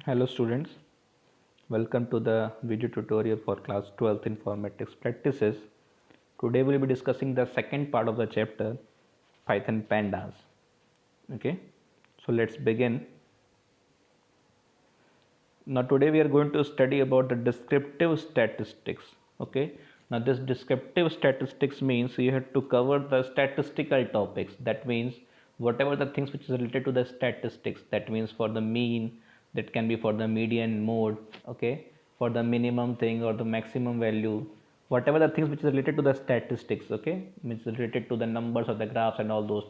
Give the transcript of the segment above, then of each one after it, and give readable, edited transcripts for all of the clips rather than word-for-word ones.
Hello students, welcome to the video tutorial for class 12th informatics practices. Today we will be discussing the second part of the chapter Python pandas. Okay, so let's begin. Now today we are going to study about the descriptive statistics. Okay, now this descriptive statistics means you have to cover the statistical topics. That means whatever the things which is related to the statistics, that means for the mean, that can be for the median mode, okay, for the minimum thing or the maximum value, whatever the things which is related to the statistics, okay, means related to the numbers or the graphs and all those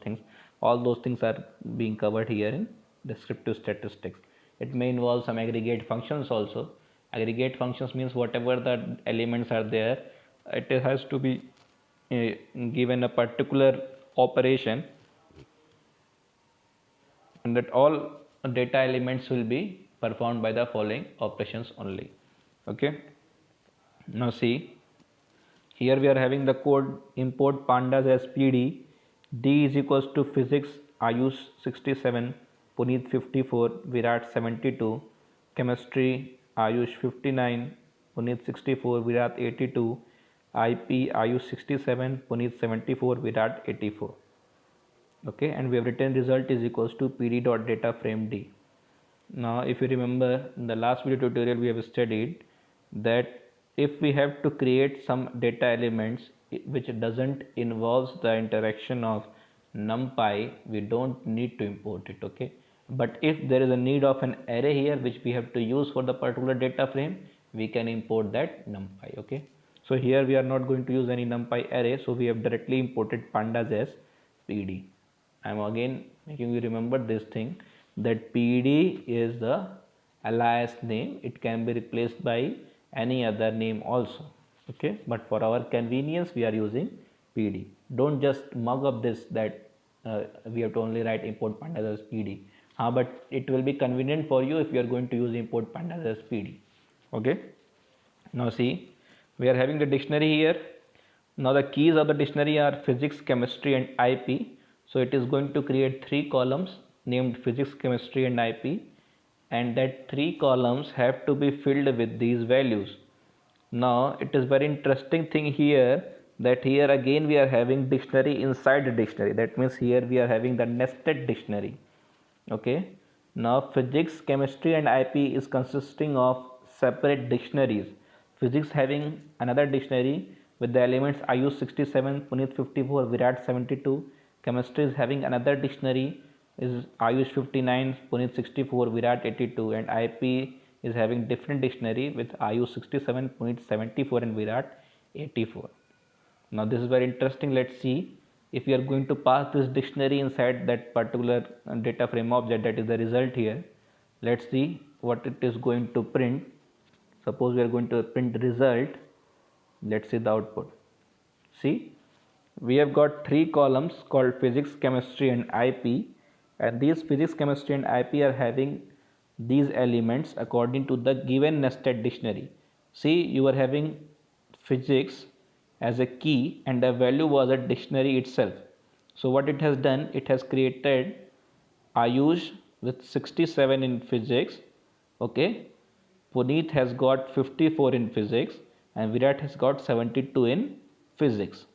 things are being covered here in descriptive statistics. It may involve some aggregate functions also. Aggregate functions means whatever the elements are there, it has to be given a particular operation, and that all data elements will be performed by the following operations only. Okay, now see, here we are having the code import pandas as pd. D is equals to physics Ayush 67, Puneet 54, Virat 72, chemistry Ayush 59, Puneet 64, Virat 82, IP Ayush 67, Puneet 74, Virat 84. Okay, and we have written result is equals to pd dot data frame d. Now if you remember, in the last video tutorial we have studied that if we have to create some data elements which doesn't involves the interaction of numpy, we don't need to import it. Okay, but if there is a need of an array here which we have to use for the particular data frame, we can import that numpy. Okay, so here we are not going to use any numpy array, so we have directly imported pandas as pd. I am again making you remember this thing, that PD is the alias name. It can be replaced by any other name also. Okay, but for our convenience we are using PD. Don't just mug up this that we have to only write import pandas as PD. But it will be convenient for you if you are going to use import pandas as PD. Okay, now see, we are having the dictionary here. Now the keys of the dictionary are physics, chemistry and IP. So it is going to create three columns named physics, chemistry and IP, and that three columns have to be filled with these values. Now it is very interesting thing here that here again we are having dictionary inside the dictionary. That means here we are having the nested dictionary. Okay, now physics, chemistry and IP is consisting of separate dictionaries. Physics having another dictionary with the elements Ayush 67, Puneet 54, Virat 72. Chemistry is having another dictionary is Ayush 59, Puneet 64, Virat 82, and IP is having different dictionary with Ayush 67, Puneet 74 and Virat 84. Now this is very interesting. Let's see, if we are going to pass this dictionary inside that particular data frame object, that is the result here. Let's see what it is going to print. Suppose we are going to print result. Let's see the output. See, we have got three columns called physics, chemistry and IP, and these physics, chemistry and IP are having these elements according to the given nested dictionary. See, you are having physics as a key and the value was a dictionary itself. So what it has done, it has created Ayush with 67 in physics. Okay, Puneet has got 54 in physics and Virat has got 72 in physics.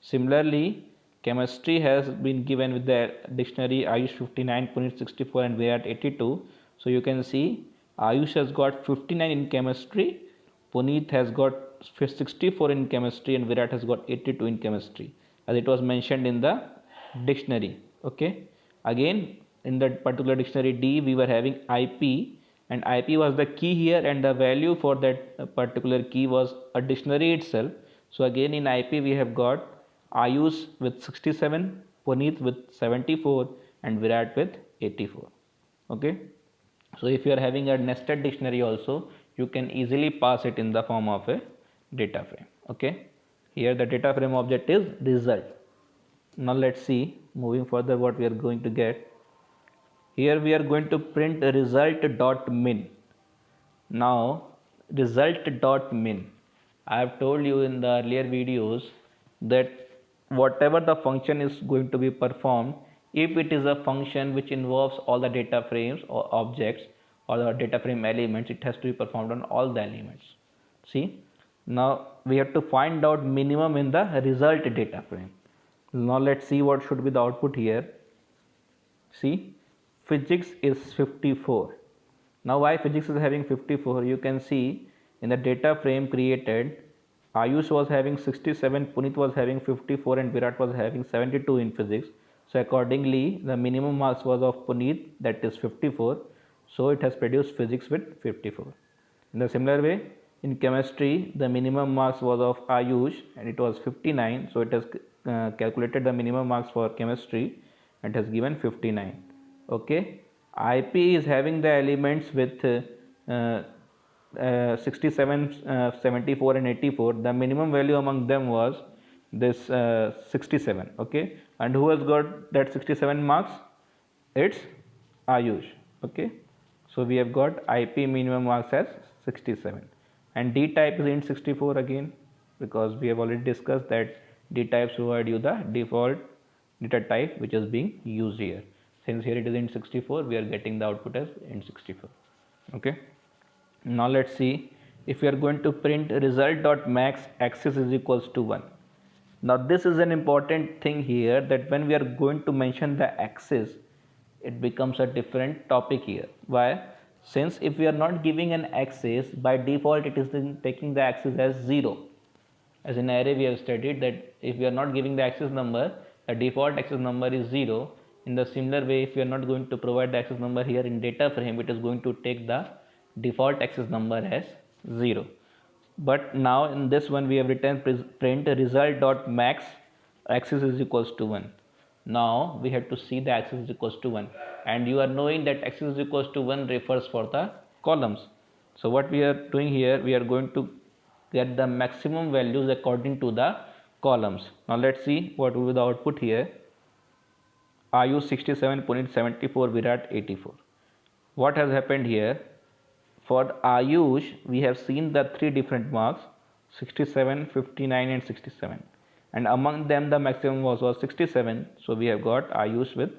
Similarly, chemistry has been given with the dictionary Ayush 59, Puneet 64 and Virat 82. So you can see Ayush has got 59 in chemistry, Puneet has got 64 in chemistry and Virat has got 82 in chemistry, as it was mentioned in the dictionary. Okay, again in that particular dictionary D we were having IP, and IP was the key here and the value for that particular key was a dictionary itself. So again in IP we have got Ayush with 67, Puneet with 74 and Virat with 84. Okay, so if you are having a nested dictionary also, you can easily pass it in the form of a data frame. Okay, here the data frame object is result. Now let's see, moving further, what we are going to get. Here we are going to print result dot min. Now result dot min, I have told you in the earlier videos that whatever the function is going to be performed, if it is a function which involves all the data frames or objects, or the data frame elements, it has to be performed on all the elements. See, now we have to find out minimum in the result data frame. Now let's see what should be the output here. See, physics is 54. Now why physics is having 54? You can see in the data frame created, Ayush was having 67, Puneet was having 54 and Virat was having 72 in physics. So accordingly the minimum marks was of Puneet, that is 54. So it has produced physics with 54. In the similar way, in chemistry the minimum marks was of Ayush and it was 59. So it has calculated the minimum marks for chemistry and has given 59. Okay, IP is having the elements with 67, 74 and 84. The minimum value among them was this 67. Okay, and who has got that 67 marks? It's Ayush. Okay, so we have got IP minimum marks as 67, and D type is int 64 again, because we have already discussed that D types provide you the default data type which is being used here. Since here it is int 64, we are getting the output as int 64. Okay, now let's see if we are going to print result.max axis is equals to 1. Now this is an important thing here, that when we are going to mention the axis, it becomes a different topic here. Why? Since if we are not giving an axis, by default it is taking the axis as 0. As in array we have studied that if we are not giving the axis number, the default axis number is 0. In the similar way, if we are not going to provide the axis number here in data frame, it is going to take the default axis number as 0. But now in this one we have written print result.max axis is equals to 1. Now we have to see the axis is equals to 1, and you are knowing that axis is equals to 1 refers for the columns. So what we are doing here, we are going to get the maximum values according to the columns. Now let's see what will be the output here. Ayush 67, Puneet 74, Virat 84. What has happened here? For Ayush, we have seen the three different marks, 67, 59 and 67. And among them the maximum was 67. So we have got Ayush with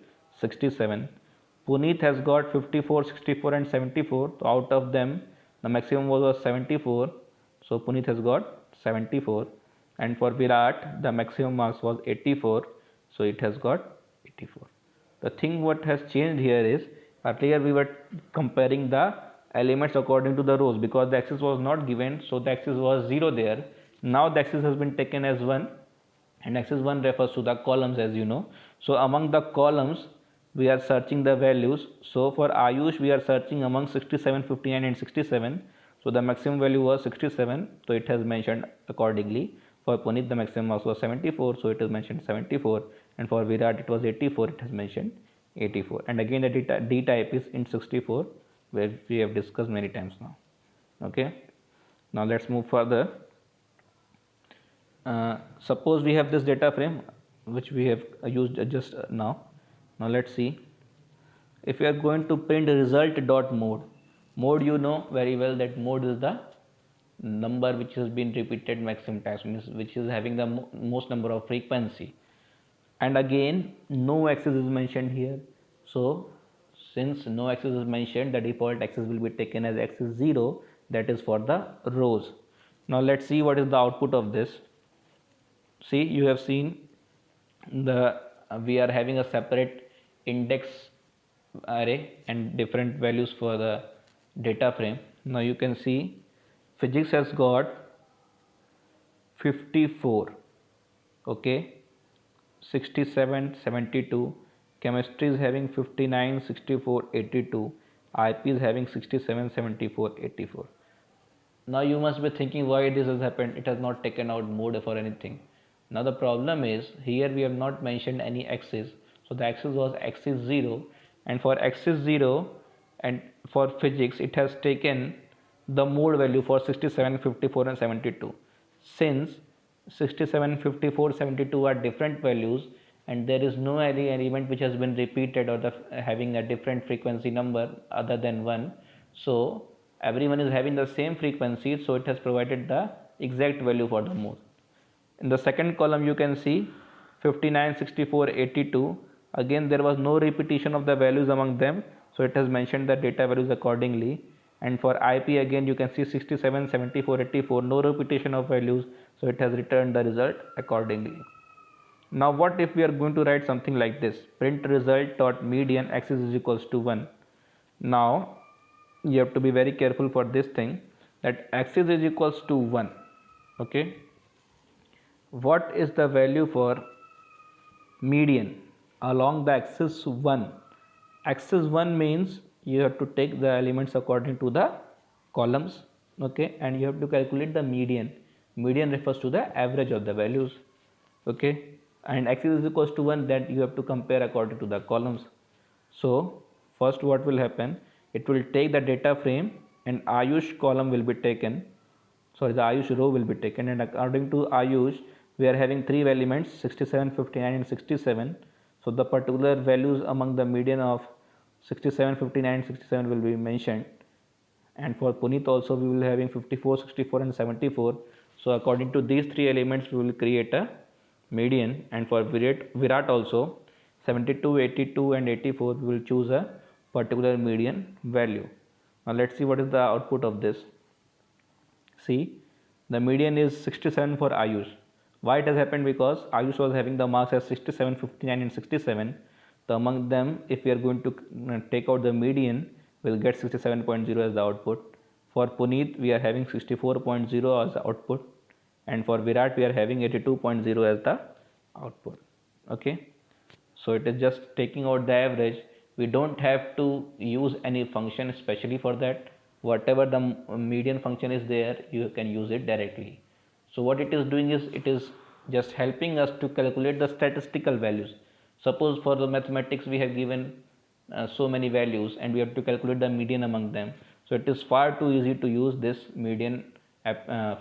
67. Puneet has got 54, 64 and 74. So out of them the maximum was 74. So Puneet has got 74. And for Virat the maximum marks was 84. So it has got 84. The thing what has changed here is, earlier we were comparing the elements according to the rows, because the axis was not given, so the axis was 0 there. Now the axis has been taken as 1, and axis 1 refers to the columns, as you know. So among the columns we are searching the values. So for Ayush we are searching among 67, 59 and 67. So the maximum value was 67, so it has mentioned accordingly. For Puneet the maximum was 74, so it is mentioned 74, and for Virat it was 84, it has mentioned 84. And again the D type is int 64, where we have discussed many times now. Okay, now let's move further. Suppose we have this data frame which we have used just now. Now let's see if we are going to print result.mode. Mode, you know very well that mode is the number which has been repeated maximum times, means which is having the most number of frequency. And again no axis is mentioned here. So since no axis is mentioned, the default axis will be taken as axis 0, that is for the rows. Now let's see what is the output of this. See, you have seen we are having a separate index array and different values for the data frame. Now you can see physics has got 54, okay, 67, 72. Chemistry is having 59, 64, 82. IP is having 67, 74, 84. Now you must be thinking why this has happened. It has not taken out mode for anything. Now the problem is, here we have not mentioned any axis. So the axis was axis 0, and for axis 0 and for physics it has taken the mode value for 67, 54 and 72. Since 67, 54, 72 are different values, and there is no any element which has been repeated or having a different frequency number other than 1. So everyone is having the same frequency, so it has provided the exact value for the mode. In the second column you can see 59, 64, 82. Again there was no repetition of the values among them, so it has mentioned the data values accordingly. And for IP again you can see 67, 74, 84, no repetition of values, so it has returned the result accordingly. Now what if we are going to write something like this, print result dot median axis is equals to 1. Now you have to be very careful for this thing, that axis is equals to 1. Okay, what is the value for median along the axis 1? Axis 1 means you have to take the elements according to the columns, okay, and you have to calculate the median. Median refers to the average of the values, okay, and axis is equals to 1, that you have to compare according to the columns. So first what will happen, it will take the data frame and Ayush column will be taken, sorry, the Ayush row will be taken, and according to Ayush we are having three elements 67, 59 and 67. So the particular values among the median of 67, 59 and 67 will be mentioned, and for Puneet also we will having 54, 64 and 74. So according to these three elements we will create a median, and for Virat also 72, 82 and 84 we will choose a particular median value. Now let's see what is the output of this. See, the median is 67 for Ayush. Why it has happened? Because Ayush was having the marks as 67, 59 and 67. So among them, if we are going to take out the median, we'll get 67.0 as the output. For Puneet, we are having 64.0 as the output, and for Virat, we are having 82.0 as the output. Okay, so it is just taking out the average. We don't have to use any function especially for that. Whatever the median function is there, you can use it directly. So what it is doing is, it is just helping us to calculate the statistical values. Suppose for the mathematics we have given so many values and we have to calculate the median among them. So it is far too easy to use this median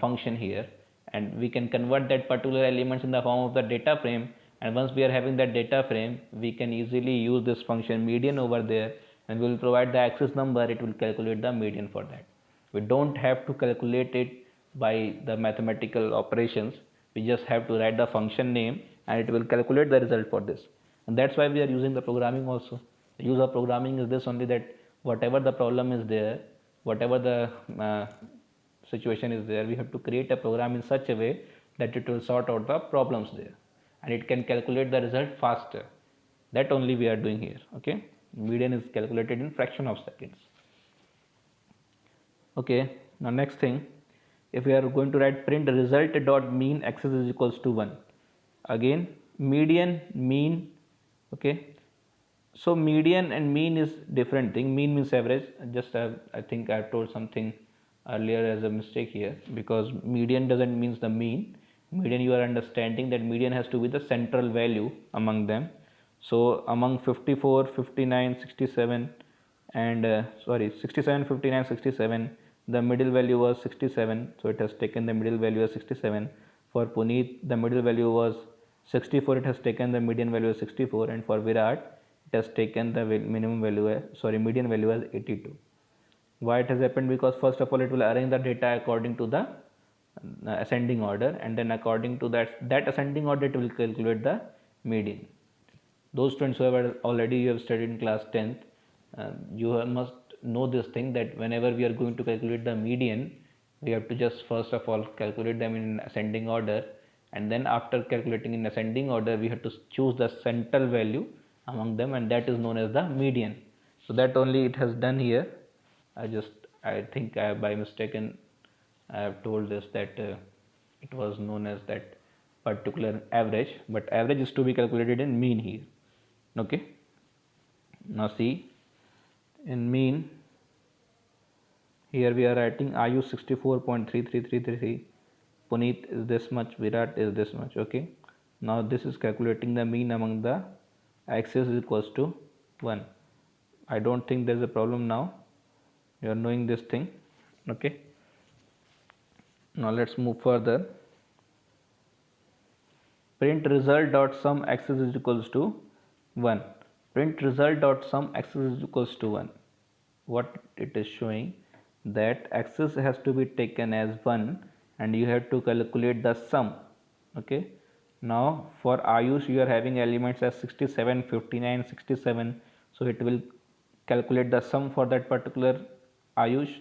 function here, and we can convert that particular elements in the form of the data frame, and once we are having that data frame we can easily use this function median over there, and we will provide the axis number, it will calculate the median for that. We don't have to calculate it by the mathematical operations, we just have to write the function name and it will calculate the result for this. And that's why we are using the programming also. The use of programming is this only, that whatever the problem is there, whatever the situation is there, we have to create a program in such a way that it will sort out the problems there and it can calculate the result faster. That only we are doing here. Okay, median is calculated in fraction of seconds. Okay, now next thing, if we are going to write print result dot mean axis is equals to 1, again median, mean. Okay, so median and mean is different thing. Mean means average. Just I think I have told something earlier as a mistake here, because median doesn't means the mean. Median, you are understanding that median has to be the central value among them. So among 54, 59, 67 and 67, 59, 67, the middle value was 67, so it has taken the middle value as 67. For Puneet, the middle value was 64, it has taken the median value as 64, and for Virat it has taken the minimum value median value as 82. Why it has happened? Because first of all it will arrange the data according to the ascending order, and then according to that ascending order it will calculate the median. Those students who have already you have studied in class 10th, you must know this thing, that whenever we are going to calculate the median, we have to just first of all calculate them in ascending order, and then after calculating in ascending order we have to choose the central value among them, and that is known as the median. So that only it has done here. I think I have by mistaken I have told this, that it was known as that particular average, but average is to be calculated in mean here. Okay, now see, in mean here we are writing Ayush 64.33333, Puneet is this much, Virat is this much. Okay, now this is calculating the mean among the axis is equals to 1. I don't think there is a problem now, you are knowing this thing. Okay, now let's move further. Print result dot sum axis is equals to 1. Print result dot sum axis is equals to 1. What it is showing, that axis has to be taken as 1 and you have to calculate the sum. Okay, now for Ayush you are having elements as 67, 59, 67, so it will calculate the sum for that particular Ayush.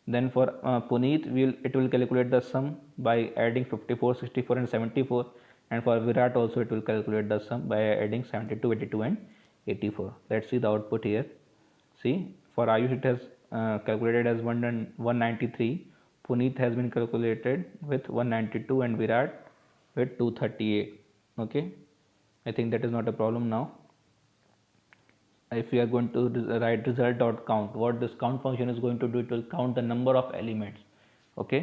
Then for Puneet, it will calculate the sum by adding 54, 64 and 74, and for Virat also it will calculate the sum by adding 72, 82 and 84. Let's see the output here. See, for Ayush it has calculated as 193, Puneet has been calculated with 192 and Virat with 238. Okay, I think that is not a problem now. If we are going to write result.count, what this count function is going to do, it will count the number of elements. Okay,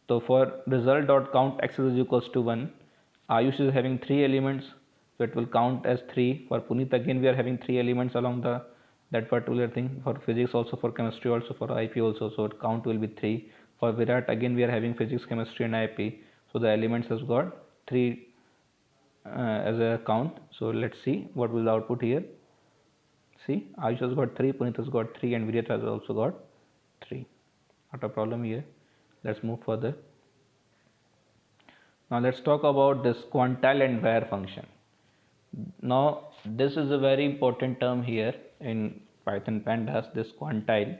so for result.count x is equals to 1, Ayush is having 3 elements, so it will count as 3. For Puneet again we are having 3 elements along that particular thing. For physics also, for chemistry also, for IP also, so count will be 3. For Virat again we are having physics, chemistry and IP, so the elements has got 3 as a count. So let's see what will the output here. See, Ayush has got 3, Puneet has got 3 and Virat has also got 3. Not a problem here. Let's move further. Now let's talk about this quantile and var function. Now this is a very important term here in Python pandas, this quantile.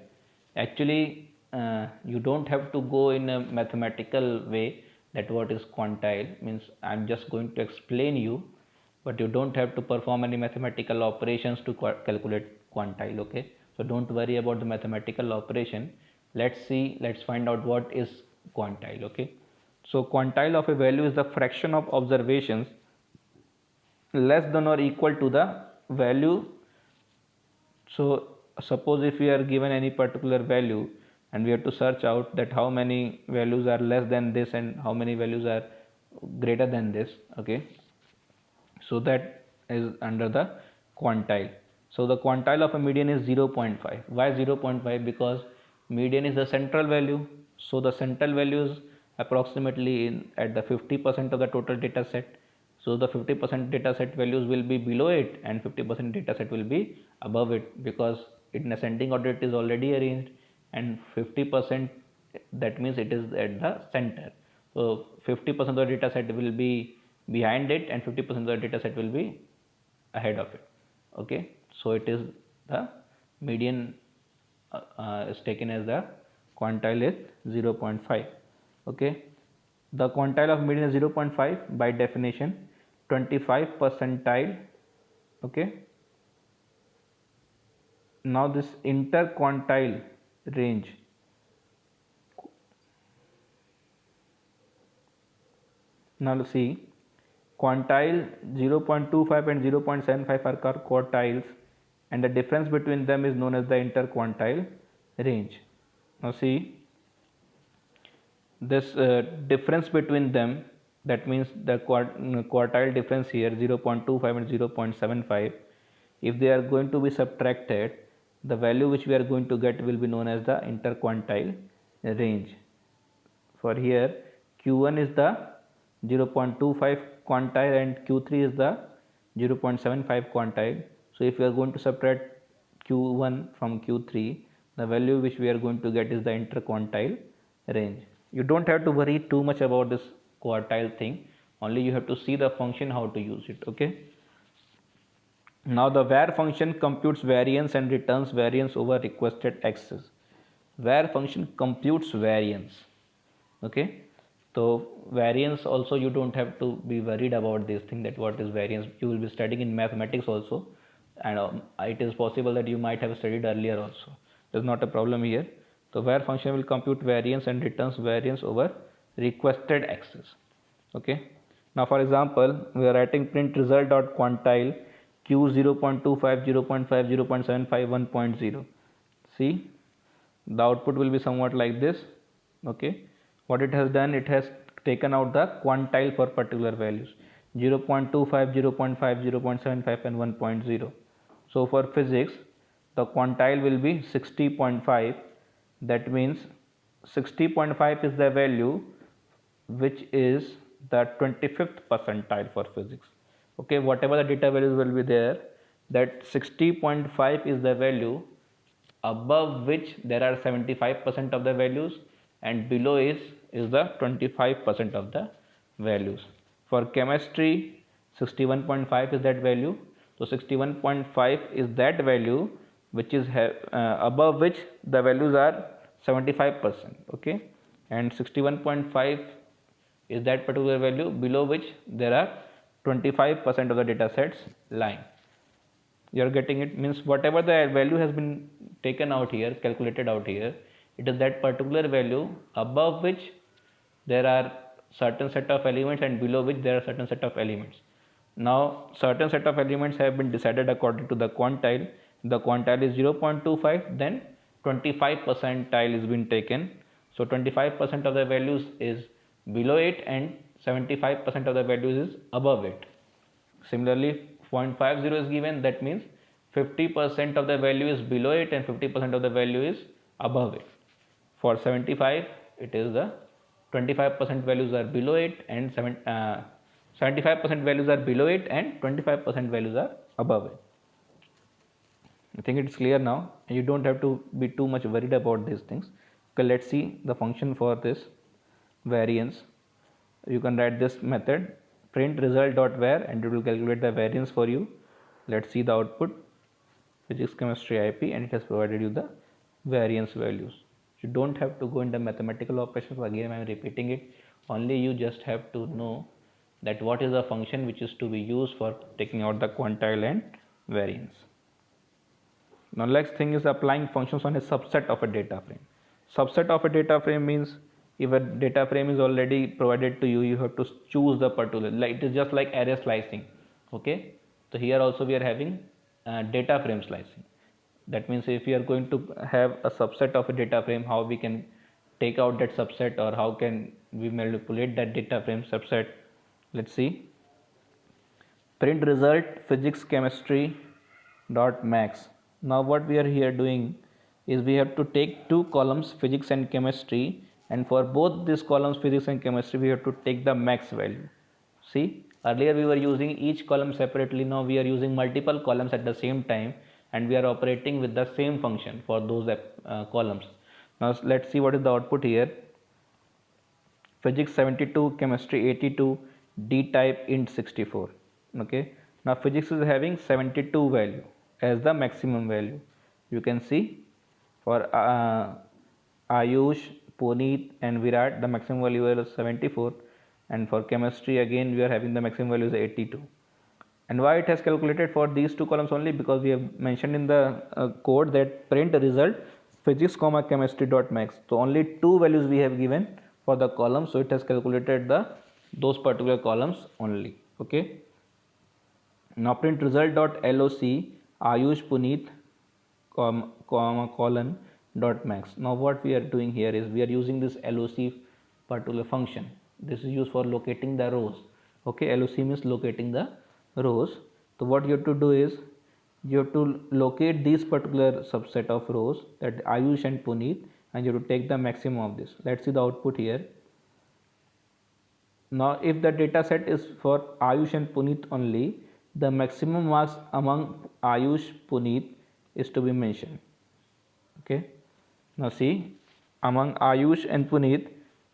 Actually you don't have to go in a mathematical way that what is quantile means. I'm just going to explain you, but you don't have to perform any mathematical operations to calculate quantile. Okay, so don't worry about the mathematical operation. Let's find out what is quantile. Okay, so quantile of a value is the fraction of observations less than or equal to the value. So suppose if we are given any particular value and we have to search out that how many values are less than this and how many values are greater than this. Okay, so that is under the quantile. So the quantile of a median is 0.5. Why 0.5? Because median is the central value, so the central value is approximately at the 50% of the total data set. So the 50% data set values will be below it and 50% data set will be above it, because in ascending order it is already arranged, and 50% that means it is at the center. So 50% of the data set will be behind it and 50% of the data set will be ahead of it. Okay, so it is the median is taken as the quantile is 0.5. Okay, the quantile of median is 0.5 by definition, 25 percentile. Okay, now this interquartile range, now see, quantile 0.25 and 0.75 are called quartiles, and the difference between them is known as the interquartile range. Now see, this difference between them, that means the quartile difference here 0.25 and 0.75, if they are going to be subtracted, the value which we are going to get will be known as the interquartile range. For here Q1 is the 0.25 quantile and Q3 is the 0.75 quantile. So if we are going to subtract Q1 from Q3, the value which we are going to get is the interquartile range. You don't have to worry too much about this quartile thing, only you have to see the function how to use it. Okay, now the var function computes variance and returns variance over requested x's. Var function computes variance. Okay, so variance also you don't have to be worried about this thing, that what is variance. You will be studying in mathematics also, and it is possible that you might have studied earlier also. There's not a problem here. So var function will compute variance and returns variance over requested x's. Okay, now for example we are writing print result dot quantile q 0.25, 0.5, 0.75, 1.0. see, the output will be somewhat like this. Okay, what it has done, it has taken out the quantile for particular values 0.25, 0.5, 0.75 and 1.0. so for physics the quantile will be 60.5. that means 60.5 is the value which is the 25th percentile for physics. Okay, whatever the data values will be there, that 60.5 is the value above which there are 75% of the values, and below is the 25% of the values. For chemistry 61.5 is that value. So 61.5 is that value which is above which the values are 75%, okay, and 61.5 is that particular value below which there are 25% of the data sets lying. You are getting it? Means whatever the value has been taken out here, calculated out here, it is that particular value above which there are certain set of elements and below which there are certain set of elements. Now certain set of elements have been decided according to the quantile. The quantile is 0.25, then 25 percentile is been taken. So 25% of the values is below it and 75% of the values is above it. Similarly, 0.50 is given, that means 50% of the value is below it and 50% of the value is above it. For 75, it is the 25% values are below it and 75% values are below it and 25% values are above it. I think it's clear now. You don't have to be too much worried about these things. Okay, let's see the function for this variance. You can write this method print result.var and it will calculate the variance for you. Let's see the output physics chemistry IP, and it has provided you the variance values. You don't have to go into mathematical operations. Again, I am repeating it. Only you just have to know that what is the function which is to be used for taking out the quantile and variance. Now next thing is applying functions on a subset of a data frame. Subset of a data frame means if a data frame is already provided to you, you have to choose the particular, like it is just like array slicing. Okay, so here also we are having data frame slicing. That means if we are going to have a subset of a data frame, how we can take out that subset or how can we manipulate that data frame subset. Let's see. Print result physics chemistry dot max. Now what we are here doing is we have to take two columns physics and chemistry, and for both these columns physics and chemistry we have to take the max value. See, earlier we were using each column separately, now we are using multiple columns at the same time and we are operating with the same function for those columns. Now let's see what is the output here. Physics 72, chemistry 82, D type int 64. Okay, now physics is having 72 value as the maximum value. You can see for Ayush, Puneet and Virat the maximum value is 74, and for chemistry again we are having the maximum value is 82. And why it has calculated for these two columns only? Because we have mentioned in the code that print result physics comma chemistry dot max. So only two values we have given for the column, so it has calculated those particular columns only. Okay, now print result dot loc Ayush Puneet comma colon dot max. Now what we are doing here is we are using this loc particular function. This is used for locating the rows. Okay, loc means locating the rows. So what you have to do is you have to locate these particular subset of rows, that Ayush and Puneet, and you have to take the maximum of this. Let's see the output here. Now if the data set is for Ayush and Puneet only, the maximum marks among Ayush Puneet is to be mentioned. Okay, now see, among Ayush and Puneet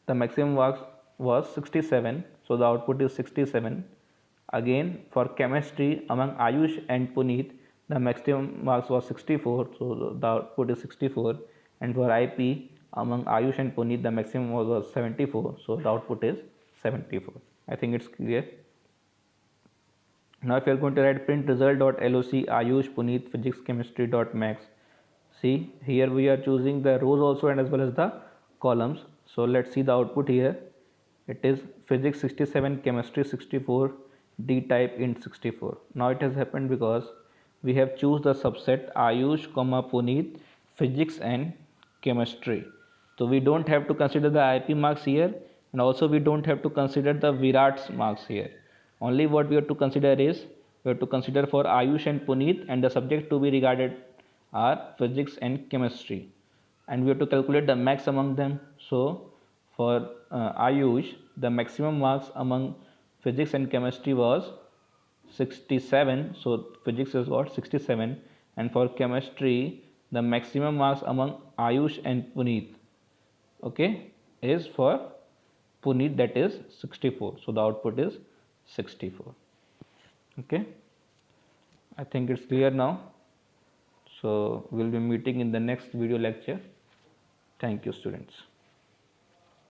the maximum marks was 67, so the output is 67. Again for chemistry among Ayush and Puneet the maximum marks was 64, so the output is 64, and for IP among Ayush and Puneet the maximum was 74, so the output is 74. I think it's clear. Now if you are going to write print result dot loc Ayush Puneet physics chemistry dot max, see here we are choosing the rows also and as well as the columns. So let's see the output here. It is physics 67, chemistry 64, D type int 64. Now it has happened because we have choose the subset Ayush comma Puneet physics and chemistry. So we don't have to consider the IP marks here, and also we don't have to consider the Virat's marks here. Only what we have to consider is we have to consider for Ayush and Puneet, and the subject to be regarded are physics and chemistry, and we have to calculate the max among them. So for Ayush the maximum marks among physics and chemistry was 67, so physics is what 67, and for chemistry the maximum marks among Ayush and Puneet, okay, is for Puneet, that is 64, so the output is 64. Okay, I think it's clear now. So we'll be meeting in the next video lecture. Thank you, students.